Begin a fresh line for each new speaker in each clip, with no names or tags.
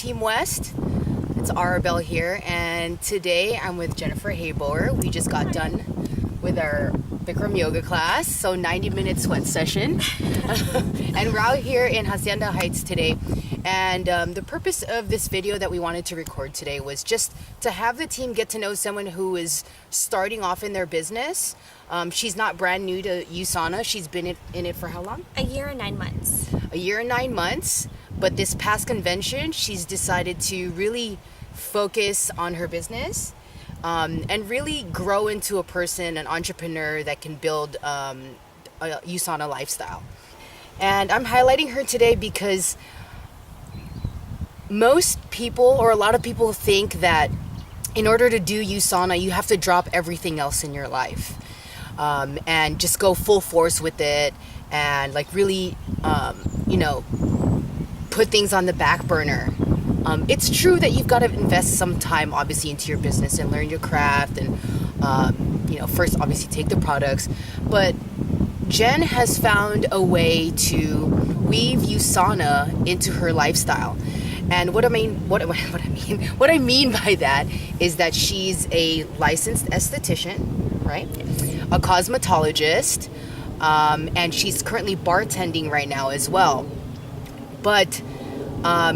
Team West. It's Arabelle here, and today I'm with Jennifer Heyboer. We just got done with our Bikram yoga class, so 90-minute sweat session. And we're out here in Hacienda Heights today. And the purpose of this video that we wanted to record today was just to have the team get to know someone who is starting off in their business. She's not brand new to Usana. She's been in it for how long?
A year and 9 months.
A year and 9 months. But this past convention, she's decided to really focus on her business and really grow into a person, an entrepreneur that can build a Usana lifestyle. And I'm highlighting her today because most people, or a lot of people, think that in order to do Usana, you have to drop everything else in your life and just go full force with it and like really, put things on the back burner. It's true that you've got to invest some time, obviously, into your business and learn your craft and, first, obviously, take the products. But Jen has found a way to weave Usana into her lifestyle. And what I mean by that is that she's a licensed esthetician, right? A cosmetologist, and she's currently bartending right now as well. But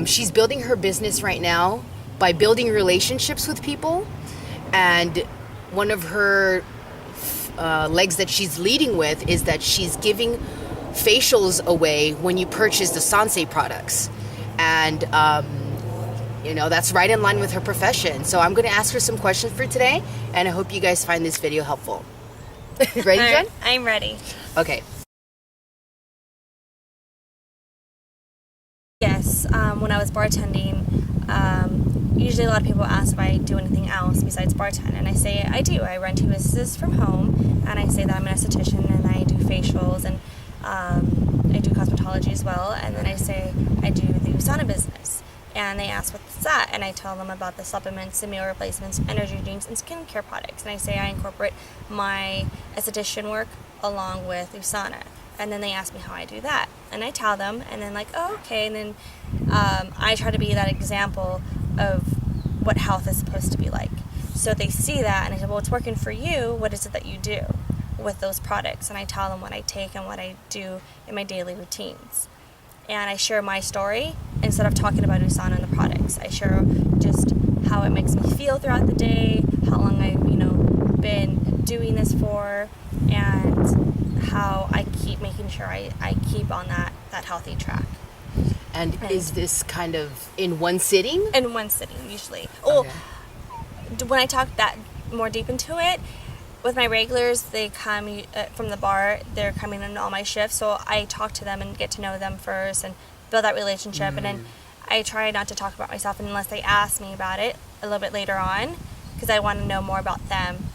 she's building her business right now by building relationships with people. And one of her legs that she's leading with is that she's giving facials away when you purchase the Sansei products. And, that's right in line with her profession. So I'm going to ask her some questions for today, and I hope you guys find this video helpful. Ready, Jen?
I'm ready.
Okay.
Yes, when I was bartending, usually a lot of people ask if I do anything else besides bartend, and I say I do. I run 2 businesses from home, and I say that I'm an esthetician, and I do facials, and I do cosmetology as well, and then I say I do the Usana business. And they ask what's that, and I tell them about the supplements, the meal replacements, energy drinks, and skincare products. And I say I incorporate my esthetician work along with Usana. And then they ask me how I do that. And I tell them, and then oh, okay. And then I try to be that example of what health is supposed to be like. So they see that, and I say, well, it's working for you. What is it that you do with those products? And I tell them what I take and what I do in my daily routines. And I share my story instead of talking about Usana and the products. I share just how it makes me feel throughout the day, how long I've, been doing this for, and how I keep making sure I keep on that healthy track.
And is this kind of in one sitting?
In one sitting, usually.
Okay.
When I talk that more deep into it, with my regulars, they come from the bar, they're coming in all my shifts, so I talk to them and get to know them first and build that relationship. And then I try not to talk about myself unless they ask me about it a little bit later on, because I want to know more about them.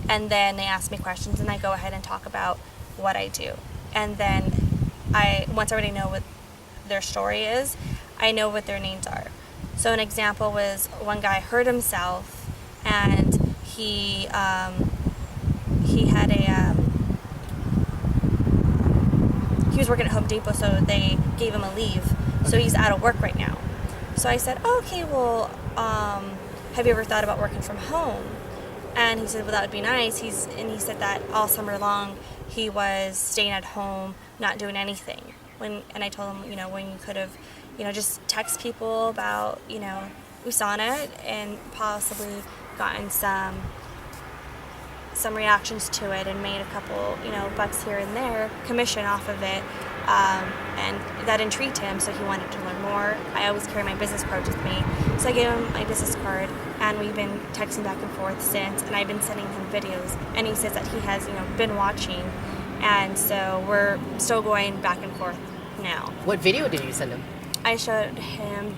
And then they ask me questions, and I go ahead and talk about what I do. And then once I already know what their story is, I know what their needs are. So an example was one guy hurt himself, and he had he was working at Home Depot, so they gave him a leave. So he's out of work right now. So I said, oh, okay, well, have you ever thought about working from home? And he said, well, that would be nice. He said that all summer long he was staying at home, not doing anything. And I told him, when you could have, just text people about, Usana and possibly gotten some reactions to it and made a couple, bucks here and there, commission off of it, and that intrigued him, so he wanted to learn more. I always carry my business card with me, so I gave him my business card, and we've been texting back and forth since, and I've been sending him videos, and he says that he has, been watching, and so we're still going back and forth now.
What video did you send him?
I showed him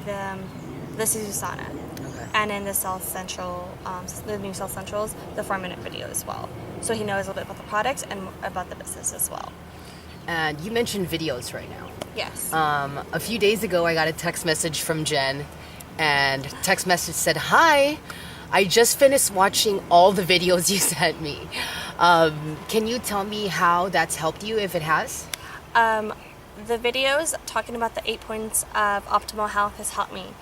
this is Usana. And in the South Central, the new South Centrals, the 4-minute video as well. So he knows a little bit about the products and about the business as well.
And you mentioned videos right now.
Yes.
A few days ago, I got a text message from Jen, and text message said, "Hi, I just finished watching all the videos you sent me. Can you tell me how that's helped you, if it has?"
The videos talking about the 8 points of optimal health has helped me.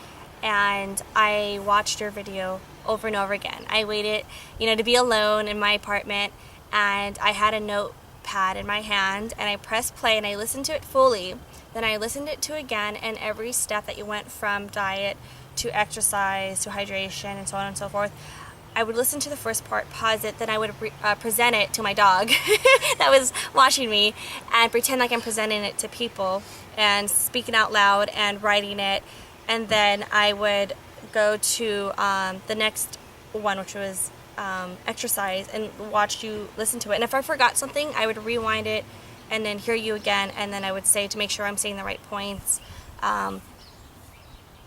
and I watched your video over and over again. I waited, to be alone in my apartment, and I had a notepad in my hand, and I pressed play and I listened to it fully. Then I listened to it again, and every step that you went from diet to exercise to hydration and so on and so forth, I would listen to the first part, pause it, then I would present it to my dog that was watching me, and pretend like I'm presenting it to people and speaking out loud and writing it. And then I would go to the next one, which was exercise, and watch you listen to it. And if I forgot something, I would rewind it and then hear you again, and then I would say to make sure I'm saying the right points,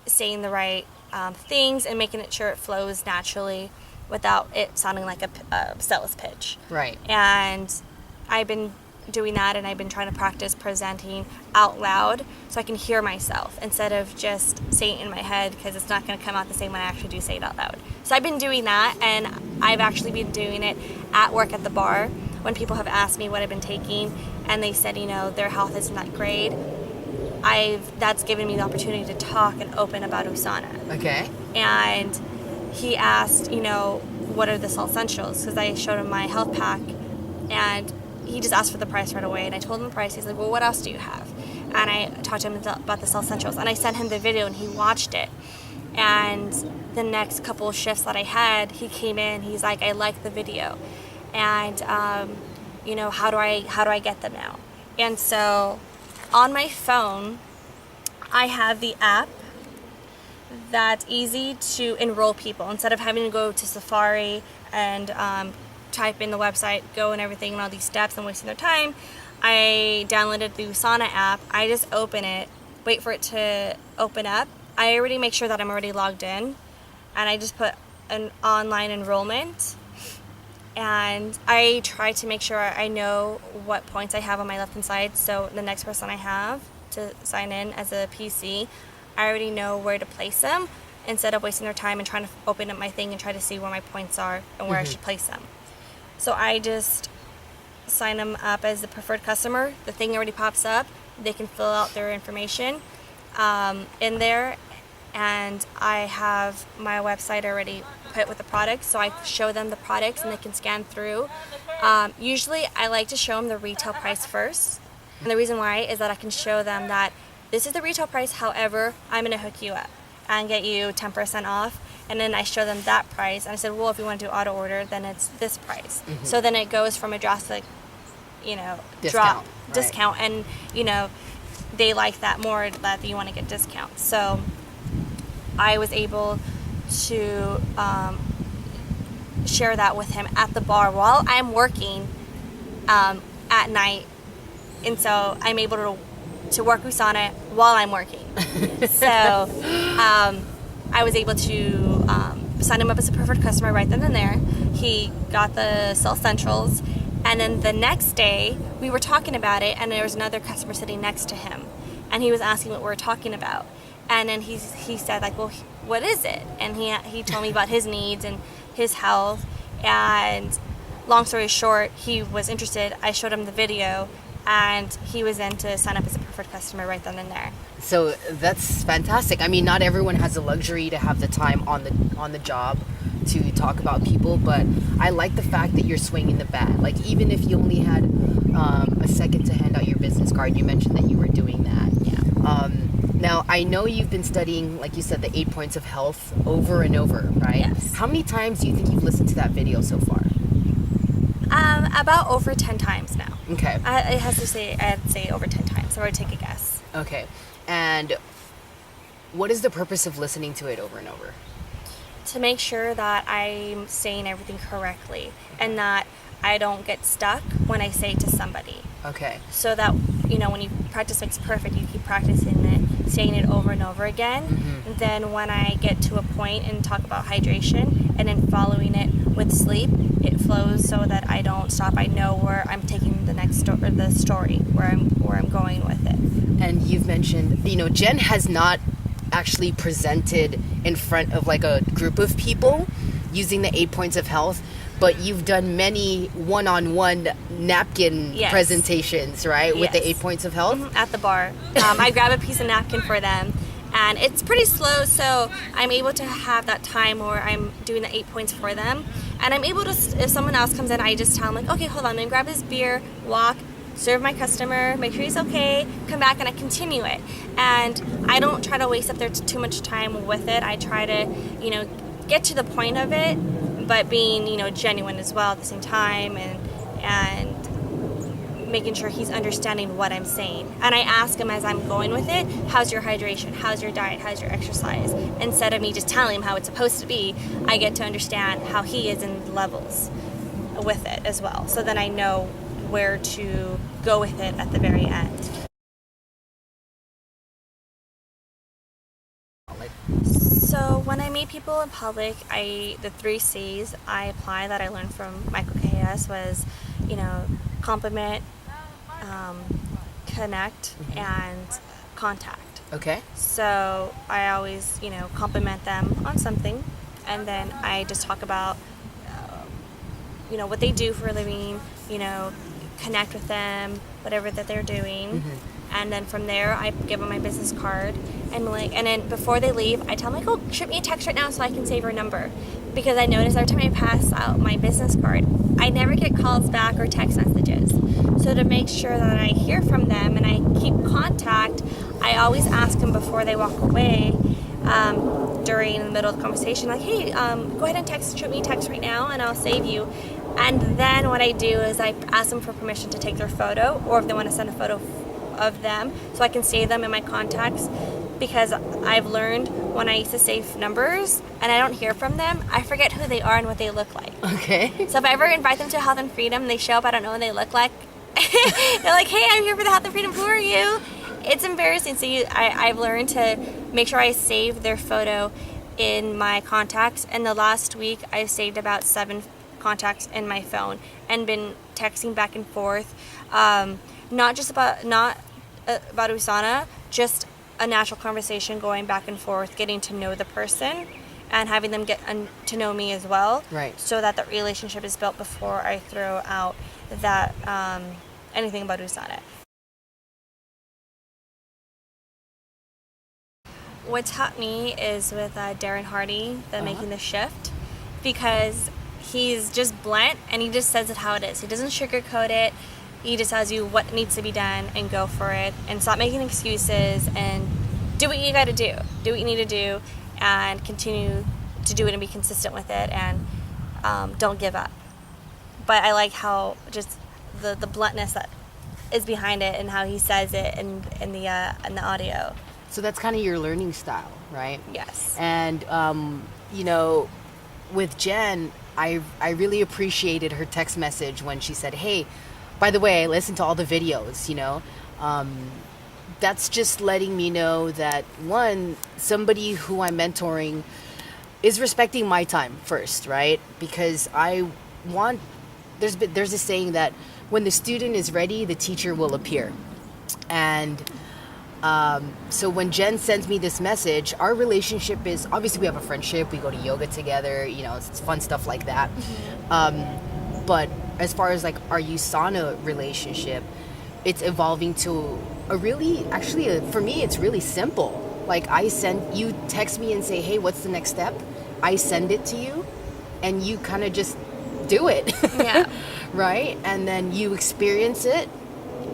saying the right things, and making sure it flows naturally without it sounding like a sales pitch.
Right.
And I've been doing that, and I've been trying to practice presenting out loud so I can hear myself instead of just saying it in my head, because it's not going to come out the same when I actually do say it out loud. So I've been doing that, and I've actually been doing it at work at the bar when people have asked me what I've been taking and they said, their health isn't that great. That's given me the opportunity to talk and open about Usana.
Okay.
And he asked, what are the salt essentials? Because I showed him my health pack, and he just asked for the price right away. And I told him the price. He's like, well, what else do you have? And I talked to him about the salt essentials, and I sent him the video, and he watched it. And the next couple of shifts that I had, he came in. He's like, I like the video, and how do I get them now? And so on my phone, I have the app that's easy to enroll people. Instead of having to go to Safari and type in the website, go and everything and all these steps and wasting their time, I downloaded the Usana app. I just open it, wait for it to open up. I already make sure that I'm already logged in, and I just put an online enrollment, and I try to make sure I know what points I have on my left-hand side, so the next person I have to sign in as a PC, I already know where to place them, instead of wasting their time and trying to open up my thing and try to see where my points are and where I should place them. So I just sign them up as the preferred customer. The thing already pops up. They can fill out their information in there, and I have my website already put with the products, so I show them the products and they can scan through. Usually I like to show them the retail price first, and the reason why is that I can show them that this is the retail price, however, I'm going to hook you up and get you 10% off. And then I show them that price, and I said, well, if you want to do auto order, then it's this price. So then it goes from a drastic, discount, and they like that more, that you want to get discounts. So I was able to share that with him at the bar while I'm working at night, and so I'm able to work Usana while I'm working. So I was able to sign him up as a preferred customer right then and there. He got the Cell Centrals, and then the next day we were talking about it, and there was another customer sitting next to him, and he was asking what we were talking about. And then he said, like, well, what is it? And he told me about his needs and his health, and long story short, he was interested. I showed him the video, and he was in to sign up as a preferred customer right then and there.
So that's fantastic. I mean, not everyone has the luxury to have the time on the job to talk about people, but I like the fact that you're swinging the bat. Like, even if you only had a second to hand out your business card, you mentioned that you were doing that.
Yeah.
Now, I know you've been studying, like you said, the 8 points of health over and over, right?
Yes.
How many times do you think you've listened to that video so far?
About over 10 times now.
Okay.
I'd say over 10 times, so I would take a guess.
Okay. And what is the purpose of listening to it over and over?
To make sure that I'm saying everything correctly and that I don't get stuck when I say it to somebody.
Okay.
So that, when you practice makes perfect, you keep practicing it, saying it over and over again. And then when I get to a point and talk about hydration and then following it with sleep, it flows so that I don't stop. I know where I'm taking the next the story, where I'm going with it.
And you've mentioned, Jen has not actually presented in front of like a group of people using the 8 points of health, but you've done many one-on-one napkin presentations, right? With the 8 points of health?
At the bar. I grab a piece of napkin for them, And it's pretty slow, so I'm able to have that time where I'm doing the 8 points for them. And I'm able to, if someone else comes in, I just tell them, like, okay, hold on, let me grab his beer, walk, serve my customer, make sure he's okay, come back, and I continue it. And I don't try to waste up there too much time with it. I try to, get to the point of it, but being, genuine as well at the same time, and making sure he's understanding what I'm saying. And I ask him as I'm going with it, how's your hydration? How's your diet? How's your exercise? Instead of me just telling him how it's supposed to be, I get to understand how he is in levels with it as well. So then I know where to go with it at the very end. So when I meet people in public, the 3 C's I apply that I learned from Michael KS was, compliment, connect, and contact.
Okay.
So I always, compliment them on something, and then I just talk about, what they do for a living, connect with them, whatever that they're doing.
Mm-hmm.
And then from there, I give them my business card, and then before they leave, I tell them, oh, shoot me a text right now so I can save your number, because I notice every time I pass out my business card, I never get calls back or text messages. So to make sure that I hear from them and I keep contact, I always ask them before they walk away, during the middle of the conversation, like, hey, go ahead and shoot me a text right now, and I'll save you. And then what I do is I ask them for permission to take their photo, or if they want to send a photo of them, so I can save them in my contacts, because I've learned when I used to save numbers and I don't hear from them, I forget who they are and what they look like.
Okay.
So if I ever invite them to Health and Freedom, they show up, I don't know what they look like. They're like, hey, I'm here for the Health and Freedom, who are you? It's embarrassing. So I've learned to make sure I save their photo in my contacts, and the last week I saved about 7 contacts in my phone and been texting back and forth, not about Usana, just a natural conversation going back and forth, getting to know the person and having them get to know me as well.
Right.
So that the relationship is built before I throw out that anything about Usana. What taught me is with Darren Hardy, Making the Shift, because he's just blunt and he just says it how it is. He doesn't sugarcoat it. He just tells you what needs to be done and go for it, and stop making excuses and do what you got to do. Do what you need to do and continue to do it and be consistent with it, and don't give up. But I like how just the bluntness that is behind it and how he says it in the audio.
So that's kind of your learning style, right?
Yes.
And, with Jen, I really appreciated her text message when she said, hey, by the way, I listened to all the videos, That's just letting me know that, one, somebody who I'm mentoring is respecting my time first, right? Because there's a saying that when the student is ready, the teacher will appear. And so when Jen sends me this message, our relationship is, obviously we have a friendship, we go to yoga together, it's fun stuff like that. Mm-hmm. But as far as like our Usana relationship, it's evolving to for me, it's really simple. Like you text me and say, hey, what's the next step? I send it to you and you kind of just do it.
Yeah.
Right? And then you experience it.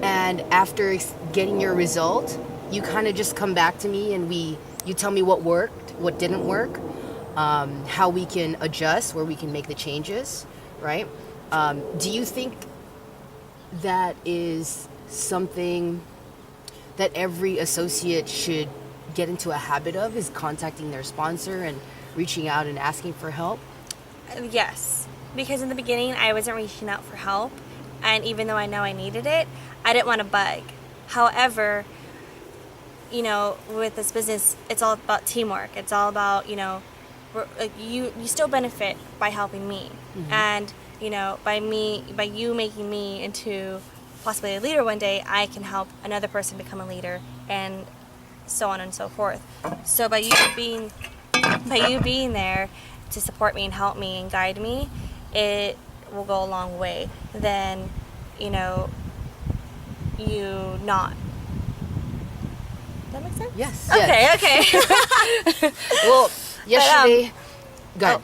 And after getting your result, you kind of just come back to me and you tell me what worked, what didn't work, how we can adjust, where we can make the changes, right? Do you think that is something that every associate should get into a habit of, is contacting their sponsor and reaching out and asking for help?
Yes, because in the beginning I wasn't reaching out for help, and even though I know I needed it, I didn't want to bug. However, with this business, it's all about teamwork. It's all about, you still benefit by helping me. Mm-hmm. And, by you making me into possibly a leader one day, I can help another person become a leader, and so on and so forth. So by you being there to support me and help me and guide me, it will go a long way than, you not that make sense?
Yes.
Okay.
Well, yesterday. Go ahead.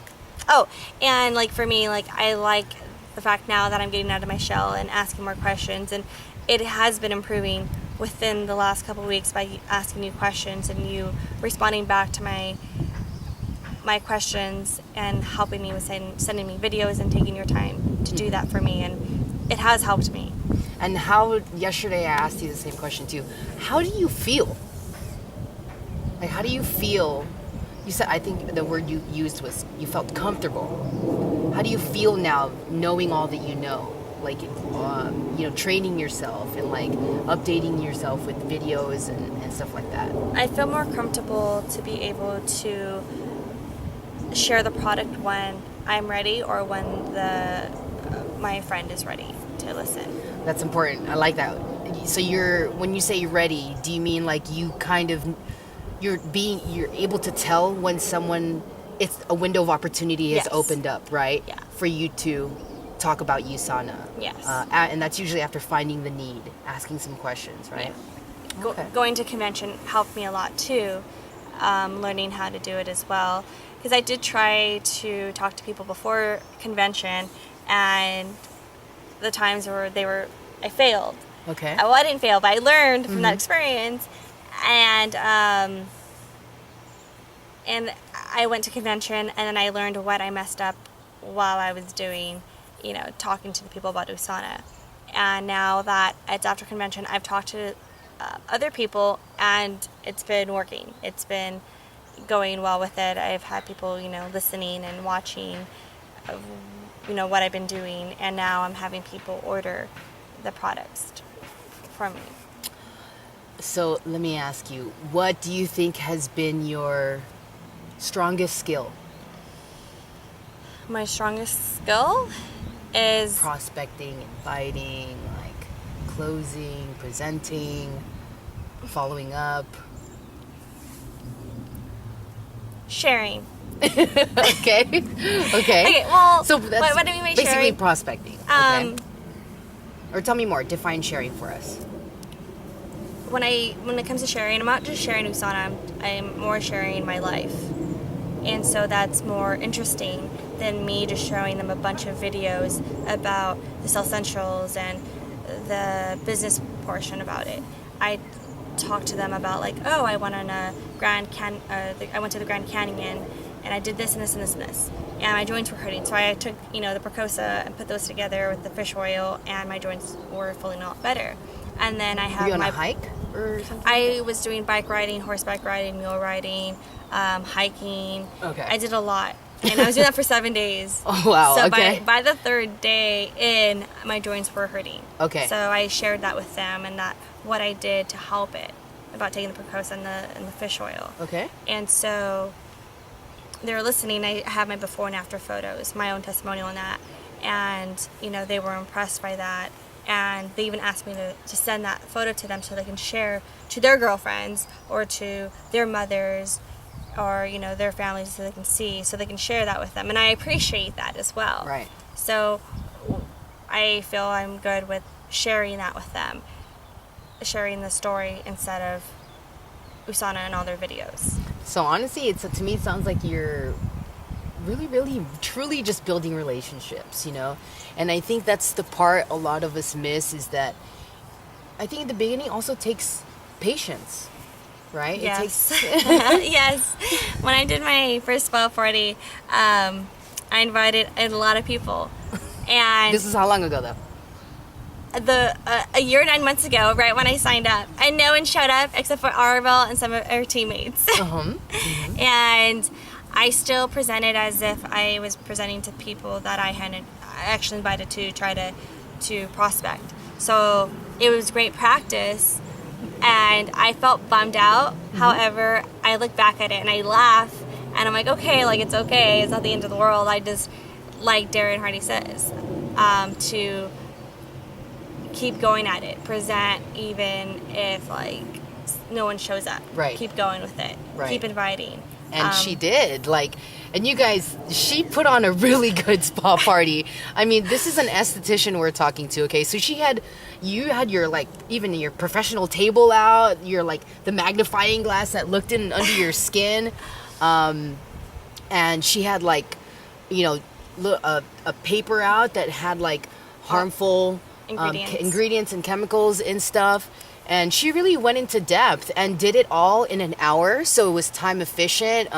Oh, and like for me, like I like the fact now that I'm getting out of my shell and asking more questions, and it has been improving within the last couple of weeks by asking you questions and you responding back to my questions and helping me with sending me videos and taking your time to do that for me, and it has helped me.
And how, yesterday I asked you the same question too. How do you feel? Like, how do you feel? You said, I think the word you used was you felt comfortable. How do you feel now knowing all that you know? Like, training yourself and like updating yourself with videos and stuff like that.
I feel more comfortable to be able to share the product when I'm ready or when my friend is ready to listen.
That's important. I like that. So when you say ready, do you mean like you kind of you're able to tell when it's a window of opportunity has opened up, right?
Yeah.
For you to talk about Usana.
Yes.
And that's usually after finding the need, asking some questions, right?
Yeah.
Okay.
Going to convention helped me a lot too, learning how to do it as well. Because I did try to talk to people before convention, and the times where I failed.
Okay.
Well, I didn't fail, but I learned from that experience, and I went to convention, and then I learned what I messed up while I was doing, talking to the people about Usana. And now that it's after convention, I've talked to other people, and it's been working. It's been going well with it. I've had people, listening and watching, what I've been doing, and now I'm having people order the products from me.
So let me ask you, what do you think has been your strongest skill?
My strongest skill is
Prospecting, inviting, like closing, presenting, following up.
sharing.
Okay.
Okay, well,
So that's
what do you mean by
basically
sharing?
prospecting. Okay. Or tell me more. Define sharing for us.
When it comes to sharing, I'm not just sharing Usana, I'm more sharing my life. And so that's more interesting than me just showing them a bunch of videos about the essentials and the business portion about it. I talk to them about like, oh, I went on a I went to the Grand Canyon and I did this and this and this and this. And my joints were hurting. So I took, the Percosa and put those together with the fish oil, and my joints were feeling a lot better. And then I have
Were you on a hike or something?
I was doing bike riding, horseback riding, mule riding, hiking.
Okay.
I did a lot. And I was doing that for 7 days.
Oh, wow.
So
Okay.
by the third day in, my joints were hurting.
Okay.
So I shared that with them and that what I did to help it, about taking the Percosa and the fish oil.
Okay.
And so they were listening. I have my before and after photos, my own testimonial on that. And, they were impressed by that. And they even asked me to send that photo to them so they can share to their girlfriends or to their mothers or, their families so they can see, so they can share that with them. And I appreciate that as well.
Right.
So I feel I'm good with sharing that with them, sharing the story instead of Usana and all their videos.
So honestly, to me, it sounds like you're really, really, truly just building relationships, And I think that's the part a lot of us miss, is that I think in the beginning also takes patience, right?
Yes.
It takes
Yes. When I did my first 1240, I invited a lot of people. And
This is how long ago, though?
a year, 9 months ago, right when I signed up. And no one showed up except for Arvel and some of our teammates.
Mm-hmm.
And I still presented as if I was presenting to people that I hadn't actually invited to try to prospect. So it was great practice, and I felt bummed out. Mm-hmm. However, I look back at it and I laugh, and I'm like, okay, like it's okay. It's not the end of the world. I just, like Darren Hardy says, to keep going at it. Present even if like no one shows up.
Right.
Keep going with it.
Right.
Keep inviting.
And she did. Like, And you guys, she put on a really good spa party. I mean, this is an esthetician we're talking to, okay? So you had your, like, even your professional table out, your, like, the magnifying glass that looked in under your skin. And she had, like, you know, a paper out that had, like, harmful ingredients and chemicals and stuff. And she really went into depth and did it all in an hour. So it was time efficient.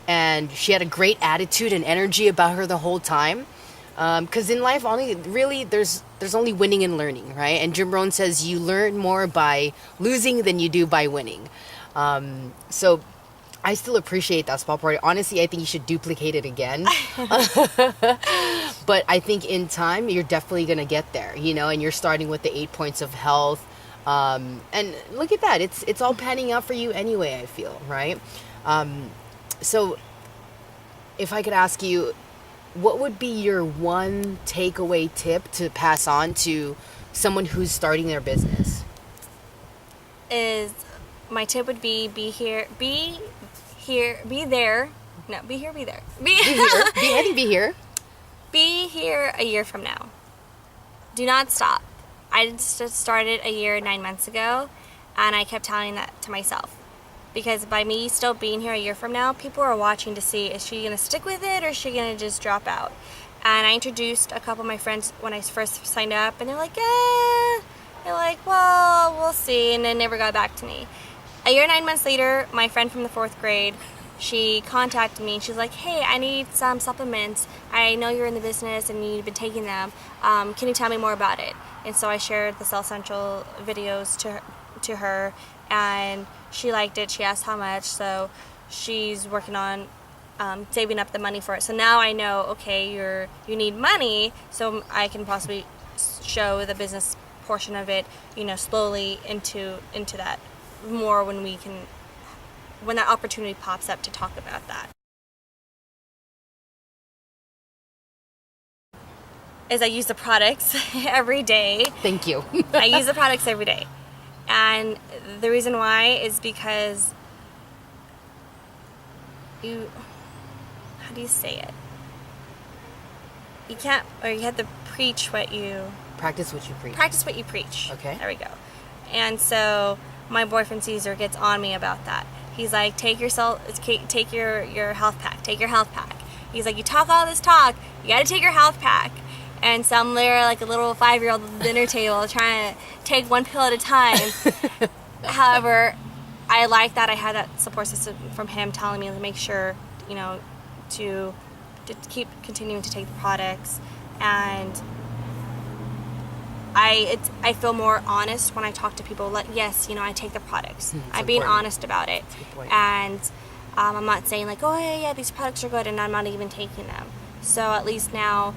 And she had a great attitude and energy about her the whole time. Because in life, there's only winning and learning, right? And Jim Rohn says you learn more by losing than you do by winning. So I still appreciate that spa party. Honestly, I think you should duplicate it again. But I think in time, you're definitely going to get there, you know, and you're starting with the 8 points of health. And look at that. It's all panning out for you anyway, I feel, right? So if I could ask you, what would be your one takeaway tip to pass on to someone who's starting their business?
My tip would be be here, be there. No, be here, be there.
I think be here.
Be here a year from now. Do not stop. I just started a year, 9 months ago, and I kept telling that to myself. Because by me still being here a year from now, people are watching to see, is she going to stick with it or is she going to just drop out? And I introduced a couple of my friends when I first signed up, and they're like, yeah. They're like, well, we'll see, and then never got back to me. A year, 9 months later, my friend from the 4th grade, she contacted me. She's like, hey, I need some supplements. I know you're in the business and you've been taking them. Can you tell me more about it? And so I shared the Cell Central videos to her, and she liked it. She asked how much, so she's working on saving up the money for it. So now I know, okay, you need money, so I can possibly show the business portion of it, you know, slowly into that more when that opportunity pops up to talk about that. Is I use the products every day.
Thank you.
I use the products every day. And the reason why is because how do you say it? You have to preach what you...
Practice what you preach.
Practice what you preach.
Okay.
There we go. And so my boyfriend Caesar gets on me about that. He's like, take your health pack. Take your health pack. He's like, you talk all this talk, you got to take your health pack. And so I'm there like a little 5-year-old at the dinner table trying to take one pill at a time. However, I like that I had that support system from him telling me to make sure, you know, to keep continuing to take the products. And I feel more honest when I talk to people. Like, yes, you know, I take the products. I'm being honest about it. And I'm not saying like, oh yeah, these products are good, and I'm not even taking them. So at least now,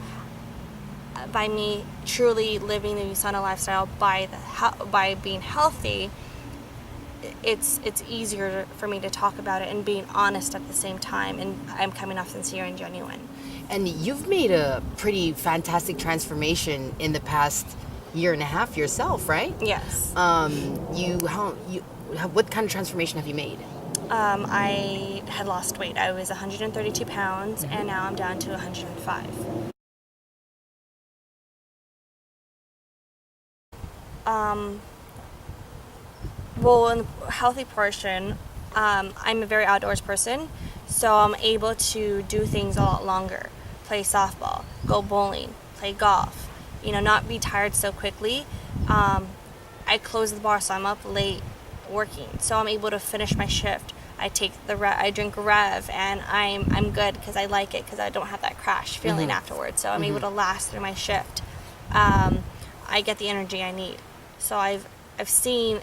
by me truly living the Usana lifestyle by being healthy, it's easier for me to talk about it and being honest at the same time, and I'm coming off sincere and genuine.
And you've made a pretty fantastic transformation in the past year and a half yourself, right?
Yes.
What kind of transformation have you made?
I had lost weight. I was 132 pounds, and now I'm down to 105. Well, in the healthy portion, I'm a very outdoors person, so I'm able to do things a lot longer. Play softball, go bowling, play golf, you know, not be tired so quickly. I close the bar, so I'm up late working, so I'm able to finish my shift. I drink Rev, and I'm good because I like it, because I don't have that crash feeling afterwards. So I'm able to last through my shift. I get the energy I need. So I've seen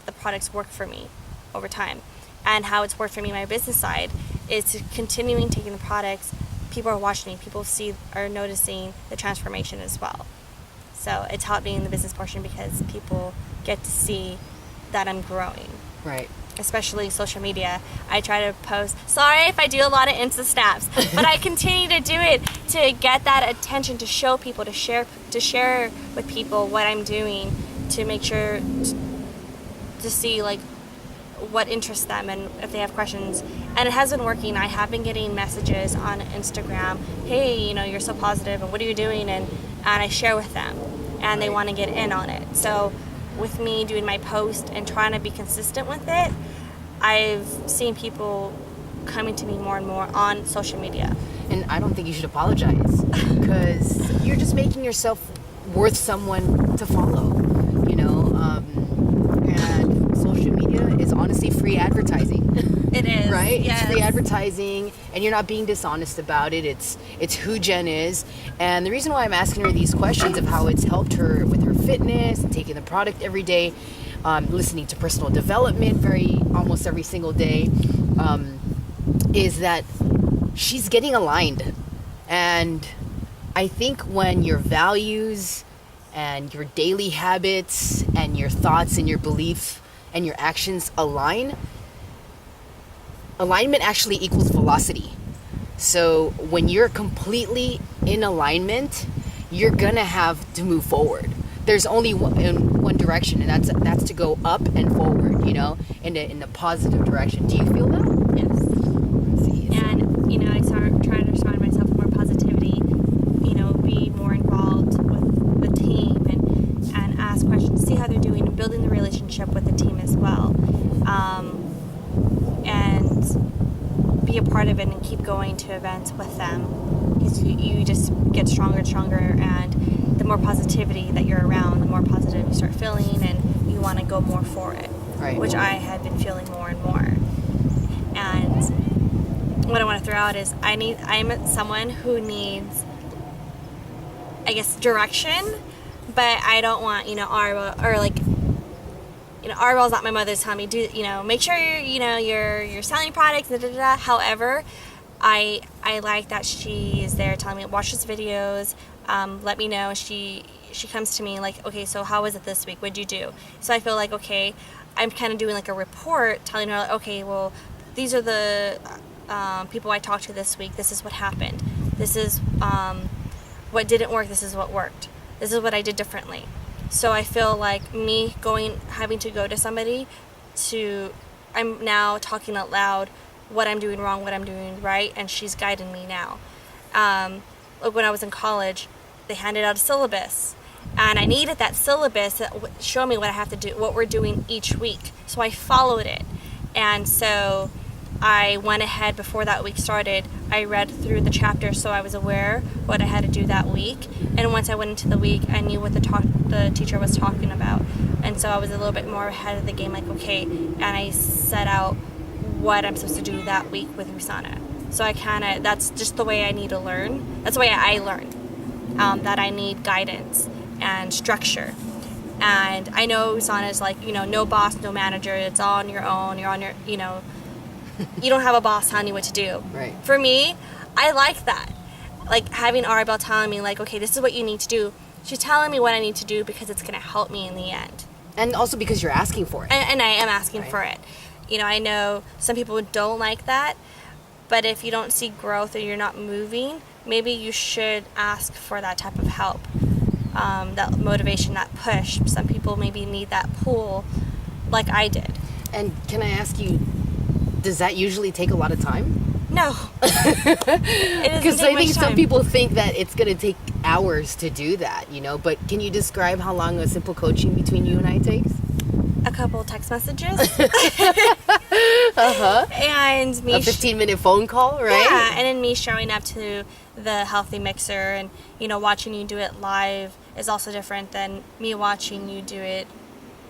the products work for me over time, and how it's worked for me on my business side is continuing taking the products. People are watching me. People are noticing the transformation as well. So it's helped me in the business portion because people get to see that I'm growing.
Right.
Especially social media. I try to post. Sorry if I do a lot of Insta snaps, but I continue to do it to get that attention, to show people, to share with people what I'm doing, to make sure to see like what interests them and if they have questions. And it has been working. I have been getting messages on Instagram, hey, you know, you're so positive and what are you doing? And I share with them and they want to get in on it. So with me doing my post and trying to be consistent with it, I've seen people coming to me more and more on social media.
And I don't think you should apologize, because you're just making yourself worth someone to follow, you know. And social media is honestly free advertising.
It is,
right?
Yes.
It's free advertising, and you're not being dishonest about it. It's who Jen is, and the reason why I'm asking her these questions of how it's helped her with her fitness, taking the product every day, listening to personal development almost every single day, is that she's getting aligned. And I think when your values and your daily habits and your thoughts and your beliefs and your actions align, alignment actually equals velocity. So when you're completely in alignment, you're gonna have to move forward. There's only one direction, and that's to go up and forward, you know, in the positive direction. Do you feel that?
Yes. And, you know, I start trying to surround myself with more positivity, you know, be more involved with the team and ask questions, see how they're doing, and building the relationship with the team as well. And be a part of it and keep going to events with them. Because you just get stronger and stronger, and the more positivity that you're around, the more positive you start feeling, and you want to go more for it.
Right.
Which I had been feeling more and more. And what I want to throw out is I'm someone who needs, I guess, direction, but I don't want, you know, Arbel's not my mother's telling me, make sure you're selling products, da, da, da, da. However, I like that she is there telling me, watch these videos, let me know. She comes to me like, okay, so how was it this week? What'd you do? So I feel like, okay, I'm kind of doing like a report, telling her, like, okay, well, these are the people I talked to this week. This is what happened. This is what didn't work. This is what worked. This is what I did differently. So I feel like me having to go to somebody I'm now talking out loud what I'm doing wrong, what I'm doing right, and she's guiding me now. Like when I was in college, they handed out a syllabus, and I needed that syllabus that would show me what I have to do, what we're doing each week. So I followed it, and so I went ahead before that week started. I read through the chapter so I was aware what I had to do that week. And once I went into the week, I knew what the teacher was talking about. And so I was a little bit more ahead of the game, like, okay, and I set out what I'm supposed to do that week with Usana. So that's just the way I need to learn. That's the way I learn, that I need guidance and structure. And I know Usana is like, no boss, no manager. It's all on your own. You're on your, you don't have a boss telling you what to do.
Right.
For me, I like that. Like having Arbel telling me, like, okay, this is what you need to do. She's telling me what I need to do because it's going to help me in the end.
And also because you're asking for it.
And I am asking for it. I know some people don't like that, but if you don't see growth or you're not moving, maybe you should ask for that type of help, that motivation, that push. Some people maybe need that pull like I did.
And can I ask you, does that usually take a lot of time?
No.
Because I think some people think that it's going to take hours to do that, but can you describe how long a simple coaching between you and I takes?
A couple text messages.
Uh-huh.
And me...
A 15-minute phone call, right?
Yeah, and then me showing up to the healthy mixer and, watching you do it live is also different than me watching you do it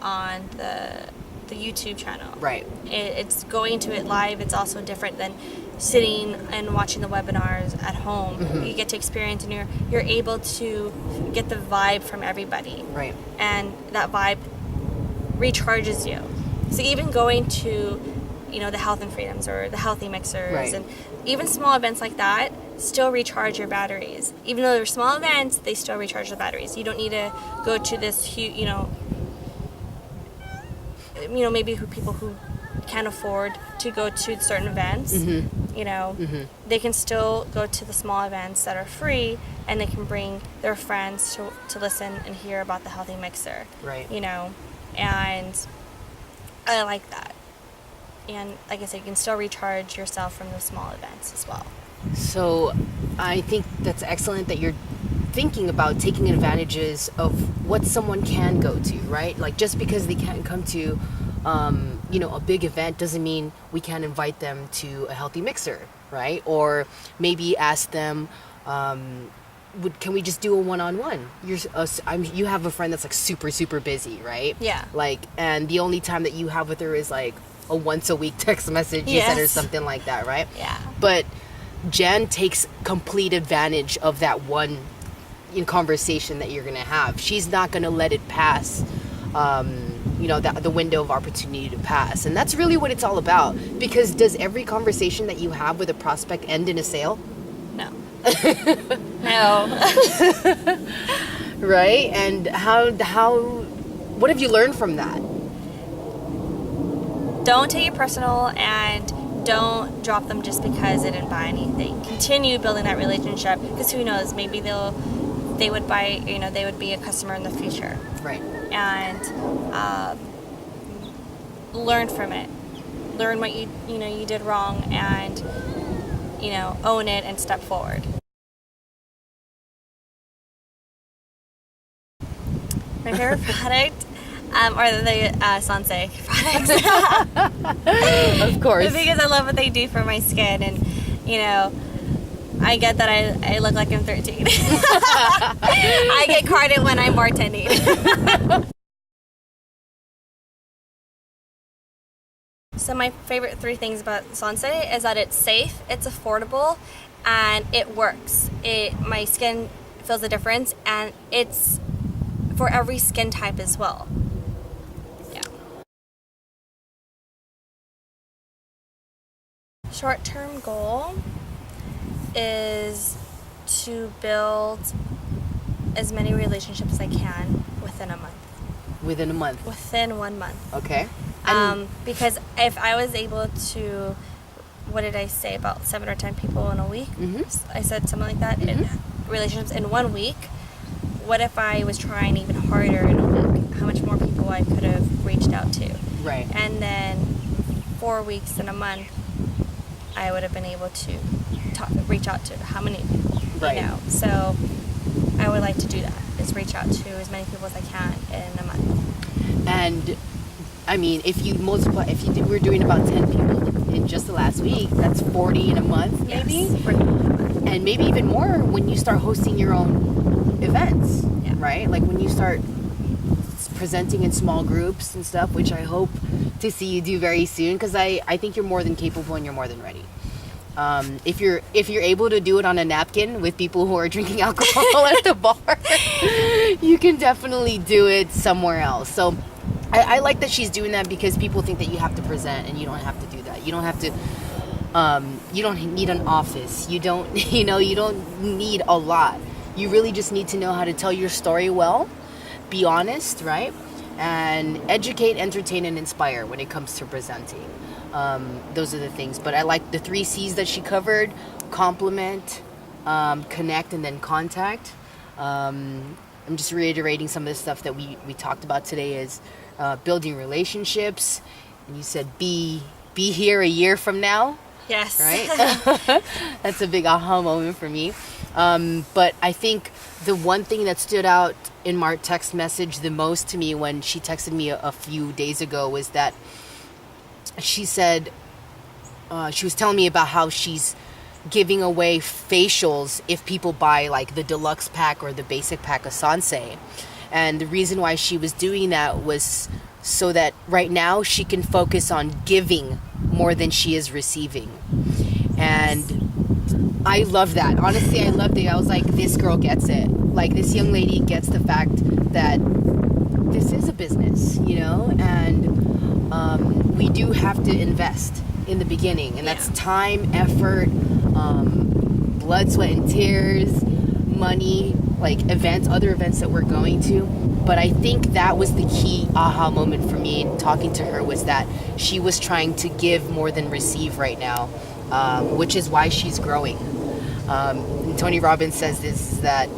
on the YouTube channel.
Right.
It's going to it live. It's also different than sitting and watching the webinars at home. Mm-hmm. You get to experience, and you're able to get the vibe from everybody.
Right.
And that vibe recharges you. So even going to, the Health and Freedoms or the Healthy Mixers,
right,
and even small events like that still recharge your batteries. Even though they're small events, they still recharge the batteries. You don't need to go to this huge, maybe people who can't afford to go to certain events,
mm-hmm,
mm-hmm, they can still go to the small events that are free, and they can bring their friends to listen and hear about the Healthy Mixer.
Right.
And I like that. and like I said, you can still recharge yourself from those small events as well.
So I think that's excellent that you're thinking about taking advantages of what someone can go to, right? Like, just because they can't come to a big event doesn't mean we can't invite them to a healthy mixer, right? Or maybe ask them, can we just do a one-on-one? You have a friend that's like super, super busy, right?
Yeah.
Like, and the only time that you have with her is like a once a week text message you said, or something like that, right?
Yeah.
But Jen takes complete advantage of that one conversation that you're gonna have. She's not gonna let it pass, the window of opportunity to pass. And that's really what it's all about. Because does every conversation that you have with a prospect end in a sale?
No. No.
Right? And what have you learned from that?
Don't take it personal, and don't drop them just because they didn't buy anything. Continue building that relationship, because who knows, maybe they would buy, they would be a customer in the future.
Right.
And learn from it. Learn what you did wrong, and own it and step forward. My favorite product are the Sansei products.
Of course.
Because I love what they do for my skin, and I get that I look like I'm 13. I get carded when I'm bartending. So my favorite 3 things about Sansei is that it's safe, it's affordable, and it works. My skin feels the difference, and it's for every skin type as well. Yeah. Short-term goal is to build as many relationships as I can within a month.
Within a month?
Within 1 month.
Okay.
Because if I was able to, what did I say, about 7 or 10 people in a week?
Mm-hmm.
I said something like that.
Mm-hmm.
Relationships in 1 week. What if I was trying even harder in a week? How much more people I could have reached out to?
Right.
And then 4 weeks in a month, I would have been able to reach out to how many people?
Right.
So I would like to do that. Is reach out to as many people as I can in a month.
And I mean, if we're doing about 10 people in just the last week, that's 40 in a month, maybe?
Yes, 40 in a month.
And maybe even more when you start hosting your own events, right? Like when you start presenting in small groups and stuff, which I hope to see you do very soon, because I think you're more than capable and you're more than ready. If you're able to do it on a napkin with people who are drinking alcohol at the bar, you can definitely do it somewhere else. So I like that she's doing that, because people think that you have to present, and you don't have to do that. You don't have to. You don't need an office. You don't. You don't need a lot. You really just need to know how to tell your story well, be honest, right, and educate, entertain, and inspire when it comes to presenting. Those are the things. But I like the 3 C's that she covered: compliment, connect, and then contact. I'm just reiterating some of the stuff that we talked about today is building relationships. And you said be here a year from now.
Yes.
Right? That's a big aha moment for me. But I think the one thing that stood out in my text message the most to me when she texted me a few days ago was that she said, she was telling me about how she's giving away facials if people buy like the deluxe pack or the basic pack of Sansei. And the reason why she was doing that was so that right now she can focus on giving more than she is receiving. And I love that. Honestly, I loved it. I was like, this girl gets it. Like, this young lady gets the fact that this is a business, and we do have to invest in the beginning. And that's time, effort, blood, sweat, and tears, money, like other events that we're going to. But I think that was the key aha moment for me in talking to her, was that she was trying to give more than receive right now, which is why she's growing. Tony Robbins says this, that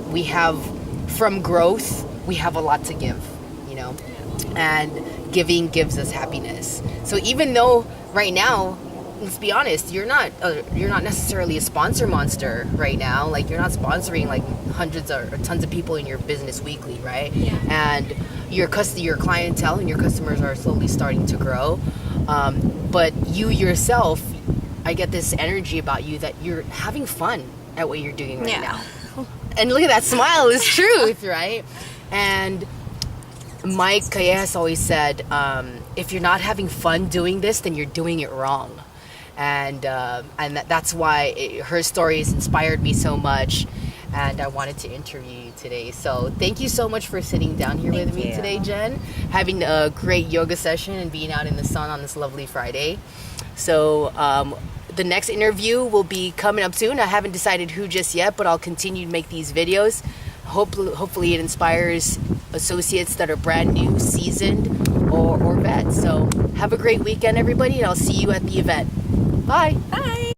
from growth, we have a lot to give, and giving gives us happiness. So even though right now, let's be honest, you're not necessarily a sponsor monster right now. Like, you're not sponsoring like hundreds or tons of people in your business weekly, right?
Yeah.
And your clientele and your customers are slowly starting to grow. But you yourself, I get this energy about you that you're having fun at what you're doing right now. And look at that smile, it's truth, right? And Mike Callejas always said, if you're not having fun doing this, then you're doing it wrong. And that's why her story has inspired me so much, and I wanted to interview you today. So thank you so much for sitting down here with me today, Jen, having a great yoga session and being out in the sun on this lovely Friday. So the next interview will be coming up soon. I haven't decided who just yet, but I'll continue to make these videos. Hopefully it inspires associates that are brand new, seasoned, or vets. So have a great weekend, everybody, and I'll see you at the event. Bye.
Bye.